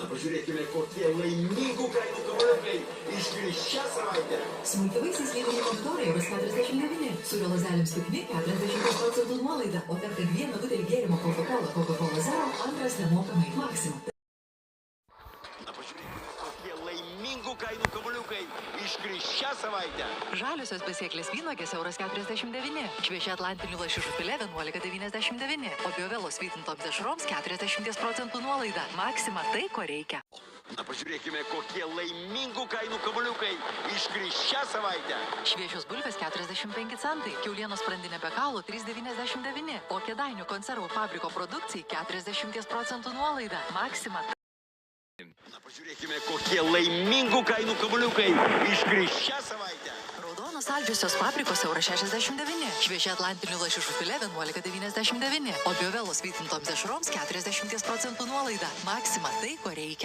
Pažiūrėkime, kokie laimingų kainų kamuoliukai iškris šią savaitę. Smulkiavaisiais lietiniai pomidorai bus 49, sūrio lazdelėms kupini 40% nuolaida, o perkant vieną butelį gėrimo Coca-Cola Zero, antras nemokamai. Maxima. Pažiūrėkime, kokie laimingų kainų kamuoliukai iškris šią savaitę. Žaliosios besėklės vynuogės €49, šviežia atlantinių lašišų filė 11,99, o biovelos vytintoms dešroms 40% nuolaida. Maxima tai, ko reikia. Pažiūrėkime, kokie laimingų kainų kamuoliukai iškris šią savaitę. Šviežios bulvės 45 centai, kiaulienos sprandinė be kaulų 3,99, o Kėdainių konservų fabriko produkcijai 40% nuolaida. Maxima. Pažiūrėkime, kokie laimingų kainų kamuoliukai iškris šią savaitę. Raudonos saldžiosios paprikos €69, šviežia atlantinių lašišų filė 11,99, o biovelos vytintoms dešroms 40% nuolaida. Maxima tai, ko reikia.